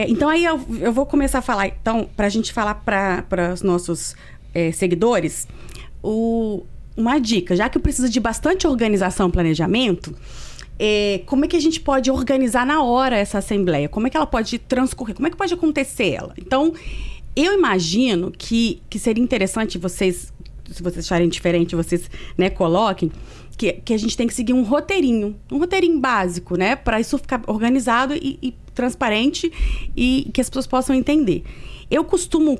Então, aí eu vou começar a falar, então, para a gente falar para os nossos seguidores, uma dica, já que precisa de bastante organização e planejamento, como é que a gente pode organizar na hora essa assembleia? Como é que ela pode transcorrer? Como é que pode acontecer ela? Então, eu imagino que seria interessante vocês, se vocês acharem diferente, vocês, né, coloquem, que a gente tem que seguir um roteirinho básico, né? Para isso ficar organizado e transparente e que as pessoas possam entender. Eu costumo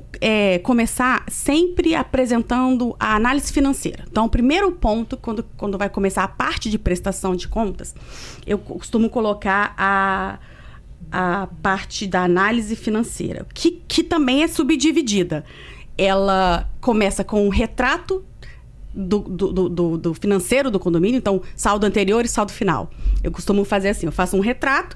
começar sempre apresentando a análise financeira. Então, o primeiro ponto, quando vai começar a parte de prestação de contas, eu costumo colocar a parte da análise financeira, que também é subdividida. Ela começa com um retrato do financeiro do condomínio, então saldo anterior e saldo final. Eu costumo fazer assim, eu faço um retrato,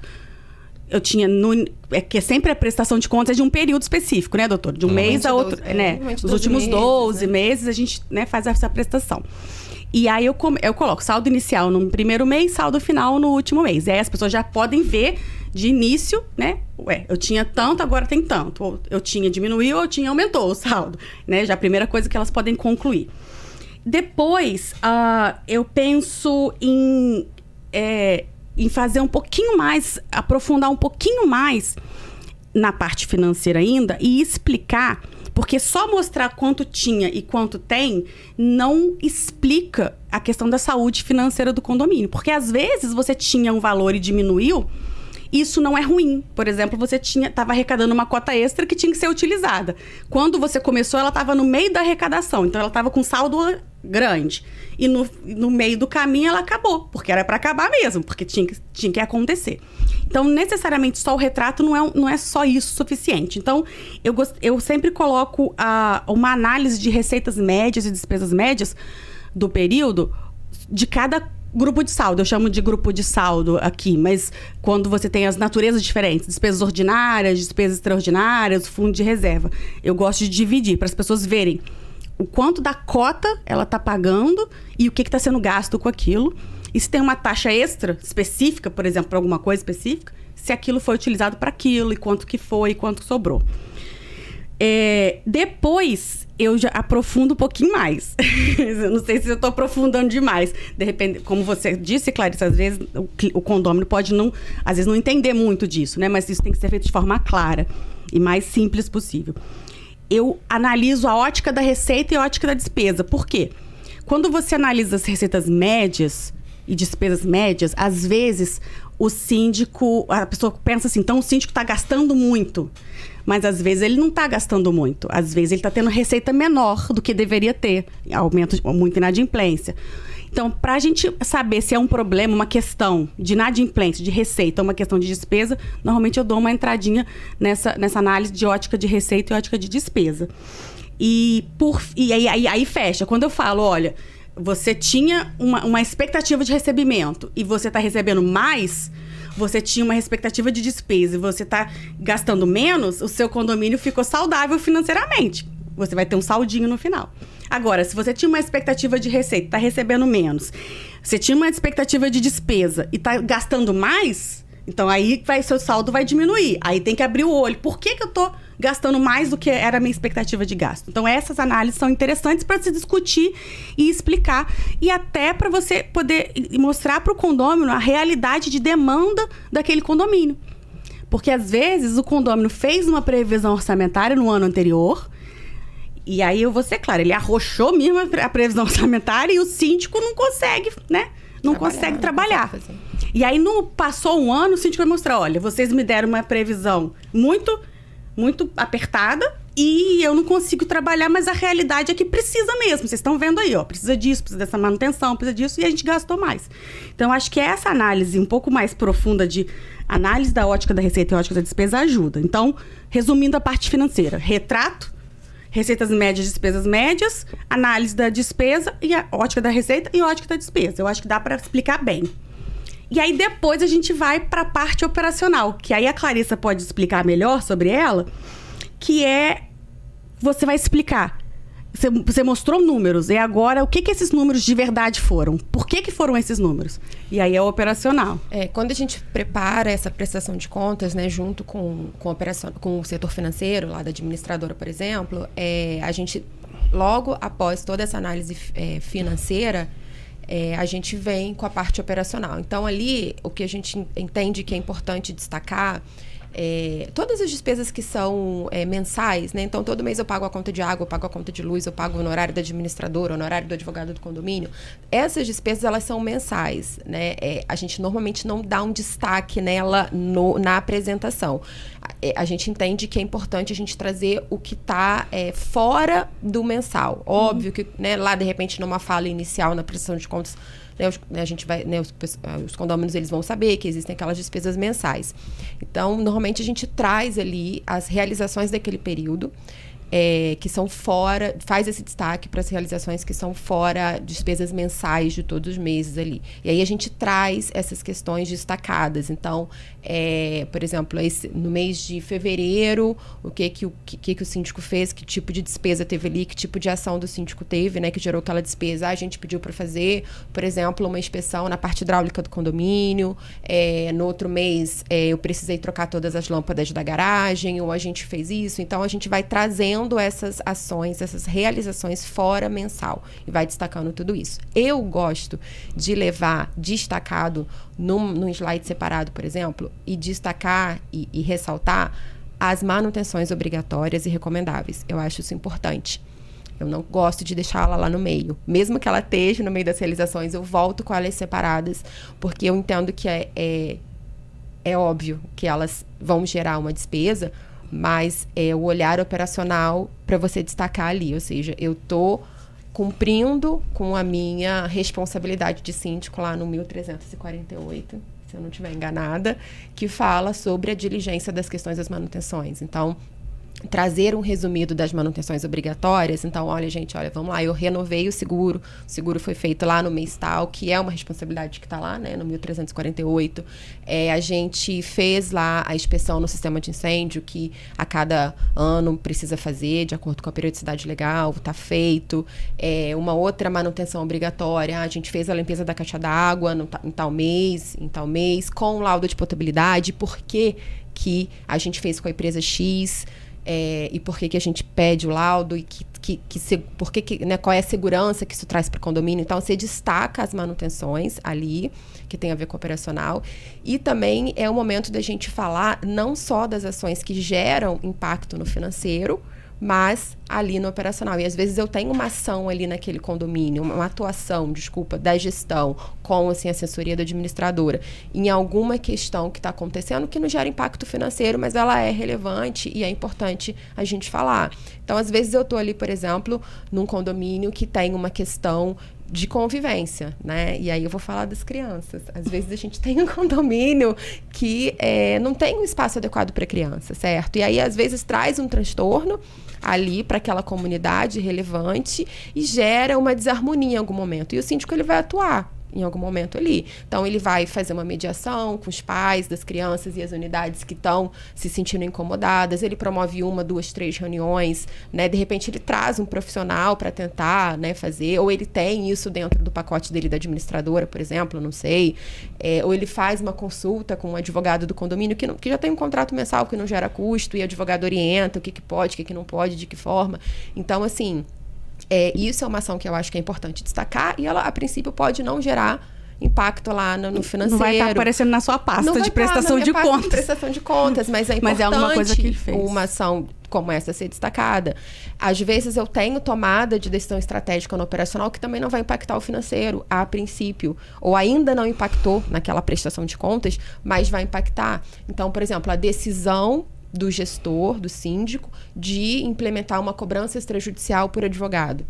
que sempre a prestação de contas é de um período específico, né, doutor? De um mês a outro, né? Nos últimos 12 meses a gente, né, faz essa prestação. E aí eu coloco saldo inicial no primeiro mês, saldo final no último mês. E aí as pessoas já podem ver de início, né? Eu tinha tanto, agora tem tanto. Ou eu tinha diminuiu, ou eu tinha aumentou o saldo, né? Já a primeira coisa que elas podem concluir. Depois, eu penso em fazer um pouquinho mais, aprofundar um pouquinho mais na parte financeira ainda e explicar, porque só mostrar quanto tinha e quanto tem não explica a questão da saúde financeira do condomínio. Porque às vezes você tinha um valor e diminuiu, isso não é ruim. Por exemplo, você estava arrecadando uma cota extra que tinha que ser utilizada. Quando você começou, ela estava no meio da arrecadação. Então, ela estava com saldo grande. E no meio do caminho, ela acabou. Porque era para acabar mesmo. Porque tinha que acontecer. Então, necessariamente, só o retrato não é só isso suficiente. Então, eu sempre coloco uma análise de receitas médias e despesas médias do período de cada grupo de saldo. Eu chamo de grupo de saldo aqui, mas quando você tem as naturezas diferentes, despesas ordinárias, despesas extraordinárias, fundo de reserva, eu gosto de dividir para as pessoas verem o quanto da cota ela está pagando e o que está sendo gasto com aquilo. E se tem uma taxa extra específica, por exemplo, para alguma coisa específica, se aquilo foi utilizado para aquilo, e quanto que foi, e quanto sobrou. Depois, eu já aprofundo um pouquinho mais. Eu não sei se eu estou aprofundando demais. De repente, como você disse, Clarice, às vezes o condômino pode às vezes não entender muito disso, né? Mas isso tem que ser feito de forma clara e mais simples possível. Eu analiso a ótica da receita e a ótica da despesa. Por quê? Quando você analisa as receitas médias e despesas médias, às vezes a pessoa pensa assim, então o síndico está gastando muito. Mas às vezes ele não está gastando muito. Às vezes ele está tendo receita menor do que deveria ter. Aumento muito inadimplência. Então, para a gente saber se é um problema, uma questão de inadimplência, de receita, uma questão de despesa, normalmente eu dou uma entradinha nessa análise de ótica de receita e ótica de despesa. E aí fecha. Quando eu falo, olha, você tinha uma expectativa de recebimento e você está recebendo mais, você tinha uma expectativa de despesa e você está gastando menos, o seu condomínio ficou saudável financeiramente. Você vai ter um saldinho no final. Agora, se você tinha uma expectativa de receita, está recebendo menos, você tinha uma expectativa de despesa e está gastando mais, então aí seu saldo vai diminuir. Aí tem que abrir o olho. Por que eu estou gastando mais do que era a minha expectativa de gasto? Então, essas análises são interessantes para se discutir e explicar. E até para você poder mostrar para o condômino a realidade de demanda daquele condomínio. Porque, às vezes, o condômino fez uma previsão orçamentária no ano anterior. E aí, eu vou ser claro, ele arrochou mesmo a previsão orçamentária e o síndico não consegue, né? Não consegue trabalhar. E aí, passou um ano, o síndico vai mostrar, olha, vocês me deram uma previsão muito apertada e eu não consigo trabalhar, mas a realidade é que precisa mesmo. Vocês estão vendo aí, ó, precisa disso, precisa dessa manutenção, precisa disso, e a gente gastou mais. Então, acho que essa análise um pouco mais profunda de análise da ótica da receita e ótica da despesa ajuda. Então, resumindo a parte financeira, retrato, receitas médias, despesas médias, análise da despesa e a ótica da receita e a ótica da despesa. Eu acho que dá para explicar bem. E aí, depois a gente vai para a parte operacional, que aí a Clarissa pode explicar melhor sobre ela, que você vai explicar Você mostrou números, e agora o que esses números de verdade foram? Por que foram esses números? E aí é o operacional. Quando a gente prepara essa prestação de contas, né, junto com o setor financeiro, lá da administradora, por exemplo, a gente, logo após toda essa análise financeira, a gente vem com a parte operacional. Então, ali, o que a gente entende que é importante destacar todas as despesas que são mensais, né? Então, todo mês eu pago a conta de água, eu pago a conta de luz, eu pago o honorário da administradora, o honorário do advogado do condomínio. Essas despesas, elas são mensais, né? A gente normalmente não dá um destaque nela na apresentação. A gente entende que é importante a gente trazer o que está fora do mensal. Óbvio que, né, lá, de repente, numa fala inicial, na prestação de contas, a gente vai, né, os condôminos, eles vão saber que existem aquelas despesas mensais. Então, normalmente a gente traz ali as realizações daquele período, que são fora, faz esse destaque para as realizações que são fora despesas mensais de todos os meses ali. E aí a gente traz essas questões destacadas. Então, por exemplo, no mês de fevereiro, o que o síndico fez, que tipo de despesa teve ali, que tipo de ação do síndico teve, né, que gerou aquela despesa. A gente pediu para fazer, por exemplo, uma inspeção na parte hidráulica do condomínio. No outro mês, eu precisei trocar todas as lâmpadas da garagem, ou a gente fez isso. Então, a gente vai trazendo essas ações, essas realizações fora mensal e vai destacando tudo isso. Eu gosto de levar destacado num slide separado, por exemplo, e destacar e ressaltar as manutenções obrigatórias e recomendáveis. Eu acho isso importante. Eu não gosto de deixá-la lá no meio. Mesmo que ela esteja no meio das realizações, eu volto com elas separadas, porque eu entendo que é óbvio que elas vão gerar uma despesa, mas é o olhar operacional para você destacar ali. Ou seja, eu estou cumprindo com a minha responsabilidade de síndico lá no 1348, se eu não estiver enganada, que fala sobre a diligência das questões das manutenções. Então, trazer um resumido das manutenções obrigatórias. Então, olha, gente, vamos lá, eu renovei o seguro foi feito lá no mês tal, que é uma responsabilidade que está lá, né, no 1348. A gente fez lá a inspeção no sistema de incêndio, que a cada ano precisa fazer, de acordo com a periodicidade legal, está feito. Uma outra manutenção obrigatória, a gente fez a limpeza da caixa d'água em tal mês, com laudo de potabilidade, por que a gente fez com a empresa X, e por que a gente pede o laudo e né, qual é a segurança que isso traz para o condomínio. Então, você destaca as manutenções ali, que tem a ver com o operacional. E também é o momento da gente falar não só das ações que geram impacto no financeiro, mas ali no operacional. E às vezes eu tenho uma ação ali naquele condomínio, uma atuação, da gestão com, assim, a assessoria da administradora, em alguma questão que está acontecendo que não gera impacto financeiro, mas ela é relevante e é importante a gente falar. Então, às vezes eu estou ali, por exemplo, num condomínio que tem uma questão de convivência, né? E aí eu vou falar das crianças. Às vezes a gente tem um condomínio que não tem um espaço adequado para criança, certo? E aí, às vezes, traz um transtorno ali para aquela comunidade relevante e gera uma desarmonia em algum momento. E o síndico, ele vai atuar em algum momento ali. Então, ele vai fazer uma mediação com os pais das crianças e as unidades que estão se sentindo incomodadas. Ele promove 1, 2, 3 reuniões, né? De repente, ele traz um profissional para tentar, né, fazer, ou ele tem isso dentro do pacote dele da administradora, por exemplo, não sei. Ou ele faz uma consulta com um advogado do condomínio que já tem um contrato mensal que não gera custo, e o advogado orienta o que pode, o que não pode, de que forma. Então, assim, isso é uma ação que eu acho que é importante destacar, e ela, a princípio, pode não gerar impacto lá no financeiro. Não vai estar aparecendo na sua pasta de prestação de contas. De prestação de contas, mas é importante alguma coisa que ele fez. Uma ação como essa ser destacada. Às vezes eu tenho tomada de decisão estratégica no operacional que também não vai impactar o financeiro, a princípio, ou ainda não impactou naquela prestação de contas, mas vai impactar. Então, por exemplo, a decisão do gestor, do síndico, de implementar uma cobrança extrajudicial por advogado.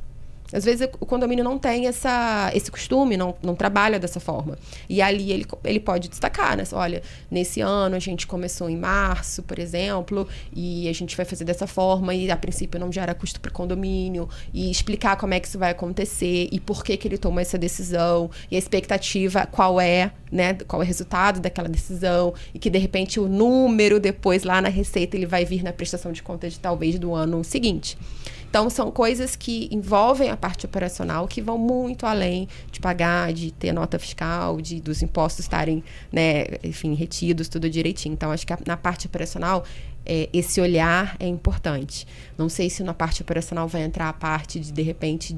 Às vezes o condomínio não tem esse costume, não trabalha dessa forma. E ali ele pode destacar, né? Olha, nesse ano a gente começou em março, por exemplo, e a gente vai fazer dessa forma, e a princípio não gera custo para o condomínio, e explicar como é que isso vai acontecer, e por que ele tomou essa decisão, e a expectativa qual é, né? Qual é o resultado daquela decisão, e que de repente o número depois lá na receita ele vai vir na prestação de contas de talvez do ano seguinte. Então, são coisas que envolvem a parte operacional, que vão muito além de pagar, de ter nota fiscal, dos impostos estarem, né, enfim, retidos, tudo direitinho. Então, acho que na parte operacional, esse olhar é importante. Não sei se na parte operacional vai entrar a parte de repente,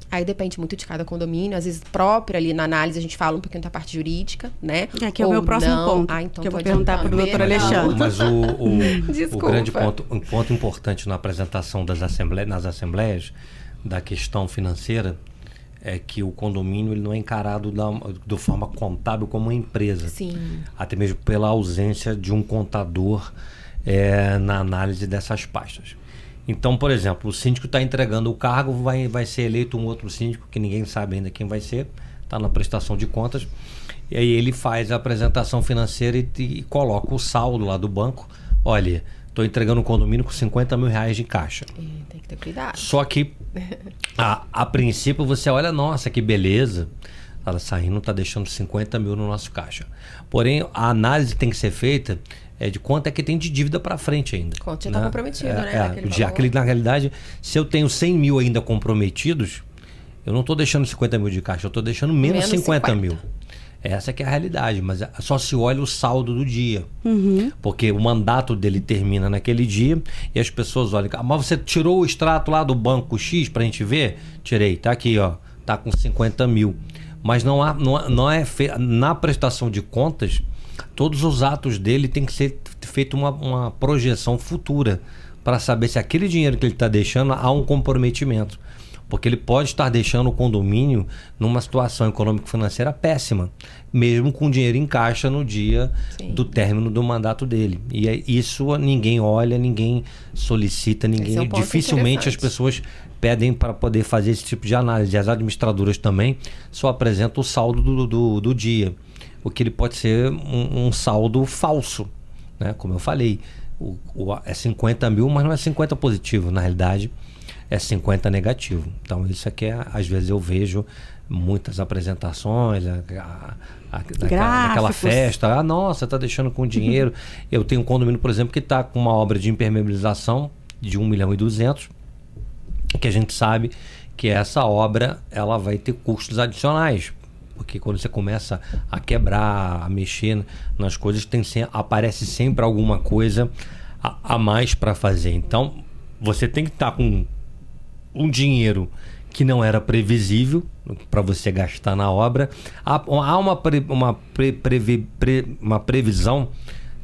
aí depende muito de cada condomínio. Às vezes, própria ali na análise, a gente fala um pouquinho da parte jurídica, né? Que é o meu próximo ponto. Então que eu vou perguntar para o doutor Alexandre. Mas o grande ponto importante na apresentação nas assembleias da questão financeira é que o condomínio ele não é encarado de forma contábil como uma empresa. Sim. Até mesmo pela ausência de um contador na análise dessas pastas. Então, por exemplo, o síndico está entregando o cargo, vai ser eleito um outro síndico, que ninguém sabe ainda quem vai ser, está na prestação de contas, e aí ele faz a apresentação financeira e coloca o saldo lá do banco. Olha, estou entregando um condomínio com 50 mil reais de caixa. Tem que ter cuidado. Só que, a princípio, você olha, nossa, que beleza, ela saindo está deixando 50 mil no nosso caixa. Porém, a análise tem que ser feita de quanto é que tem de dívida para frente ainda. Quanto já está comprometido, né? Na realidade, se eu tenho 100 mil ainda comprometidos, eu não estou deixando 50 mil de caixa, eu estou deixando menos 50 mil. Essa que é a realidade, mas só se olha o saldo do dia. Uhum. Porque o mandato dele termina naquele dia e as pessoas olham, mas você tirou o extrato lá do banco X para a gente ver? Tirei, tá aqui, ó, tá com 50 mil. Mas não é na prestação de contas, todos os atos dele tem que ser feita uma projeção futura para saber se aquele dinheiro que ele está deixando há um comprometimento. Porque ele pode estar deixando o condomínio numa situação econômico-financeira péssima, mesmo com dinheiro em caixa no dia do término do mandato dele. E isso ninguém olha, ninguém solicita, dificilmente as pessoas pedem para poder fazer esse tipo de análise. As administradoras também só apresentam o saldo do dia. O que ele pode ser um saldo falso, né? Como eu falei, é 50 mil, mas não é 50 positivo, na realidade é 50 negativo. Então isso aqui às vezes eu vejo muitas apresentações, aquela festa, nossa, tá deixando com dinheiro. Eu tenho um condomínio, por exemplo, que está com uma obra de impermeabilização de 1.200.000, que a gente sabe que essa obra ela vai ter custos adicionais. Porque quando você começa a quebrar, a mexer nas coisas, aparece sempre alguma coisa a mais para fazer. Então, você tem que estar com um dinheiro que não era previsível para você gastar na obra. Há uma previsão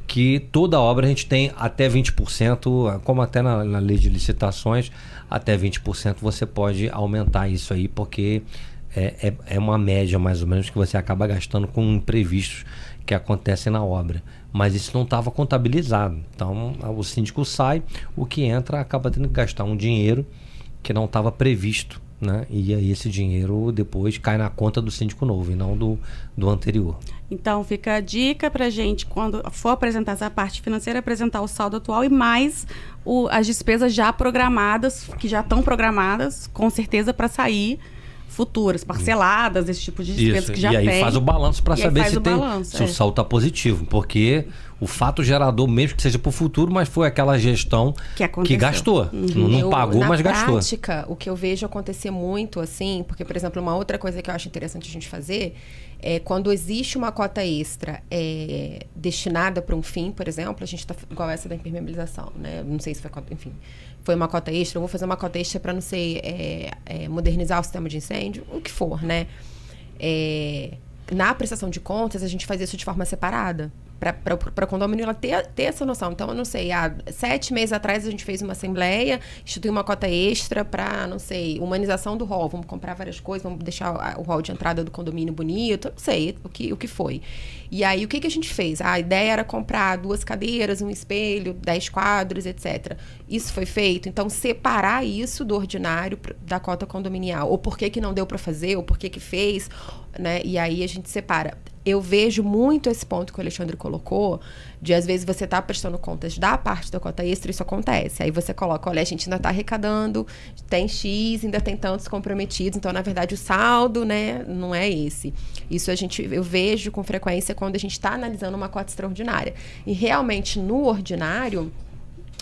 que toda obra a gente tem até 20%, como até na lei de licitações, até 20% você pode aumentar isso aí, porque é uma média mais ou menos que você acaba gastando com imprevistos que acontecem na obra. Mas isso não estava contabilizado. Então o síndico sai, o que entra acaba tendo que gastar um dinheiro que não estava previsto, né? E aí esse dinheiro depois cai na conta do síndico novo e não do anterior. Então fica a dica pra gente, quando for apresentar essa parte financeira, apresentar o saldo atual e mais as despesas já programadas, que já estão programadas, com certeza, para sair futuras, parceladas, esse tipo de despesas que já tem. E aí faz o balanço para saber se o saldo está positivo, porque o fato gerador, mesmo que seja para o futuro, mas foi aquela gestão que gastou. Não pagou, mas gastou. Na prática, o que eu vejo acontecer muito, assim, porque, por exemplo, uma outra coisa que eu acho interessante a gente fazer é quando existe uma cota extra destinada para um fim, por exemplo, a gente está igual essa da impermeabilização, né? Não sei se foi cota, enfim. Foi uma cota extra, eu vou fazer uma cota extra para, não sei, modernizar o sistema de incêndio, o que for, né? Na prestação de contas, a gente faz isso de forma separada, para o condomínio ela ter essa noção. Então, eu não sei, há 7 meses atrás a gente fez uma assembleia, instituiu uma cota extra para, não sei, humanização do hall, vamos comprar várias coisas, vamos deixar o hall de entrada do condomínio bonito, não sei o que foi. E aí, o que a gente fez? A ideia era comprar 2 cadeiras, um espelho, 10 quadros, etc. Isso foi feito? Então, separar isso do ordinário da cota condominial. Ou por que não deu para fazer, ou por que fez, né? E aí a gente separa. Eu vejo muito esse ponto que o Alexandre colocou, de às vezes você tá prestando contas da parte da cota extra, isso acontece. Aí você coloca, olha, a gente ainda tá arrecadando, tem X, ainda tem tantos comprometidos, então, na verdade, o saldo, né, não é esse. Isso eu vejo com frequência quando a gente está analisando uma cota extraordinária. E realmente, no ordinário,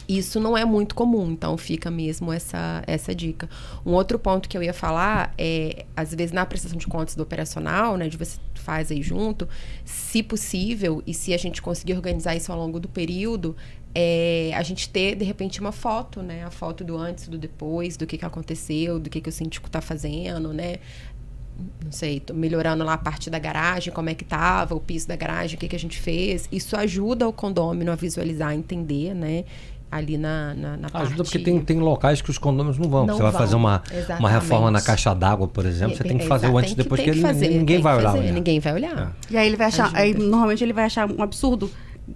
Isso não é muito comum, então fica mesmo essa dica. Um outro ponto que eu ia falar é, às vezes na prestação de contas do operacional, né, de você faz aí junto, se possível, e se a gente conseguir organizar isso ao longo do período, a gente ter, de repente, uma foto, né? A foto do antes, do depois, do que aconteceu, do que o síndico está fazendo, né? Não sei, tô melhorando lá a parte da garagem, como é que tava, o piso da garagem, o que a gente fez. Isso ajuda o condômino a visualizar, a entender, né? Ali na parte... Ajuda porque tem locais que os condôminos não vão. Não você vai vão, fazer uma reforma na exatamente. caixa d'água, por exemplo, você tem que fazer o antes e depois, porque fazer, ninguém vai olhar. Ninguém vai olhar. E aí ele vai achar, normalmente ele vai achar um absurdo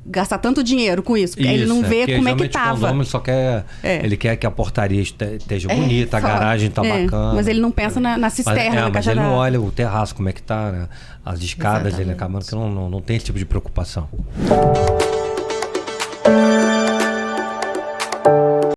gastar tanto dinheiro com isso, porque ele não vê como é que tava. O condômino só quer, ele quer que a portaria esteja bonita, a garagem tá bacana. Mas ele não pensa na cisterna, na mas caixa ele não d'água. olha o terraço, como é que tá, né? As escadas, ele acaba que não tem esse tipo de preocupação.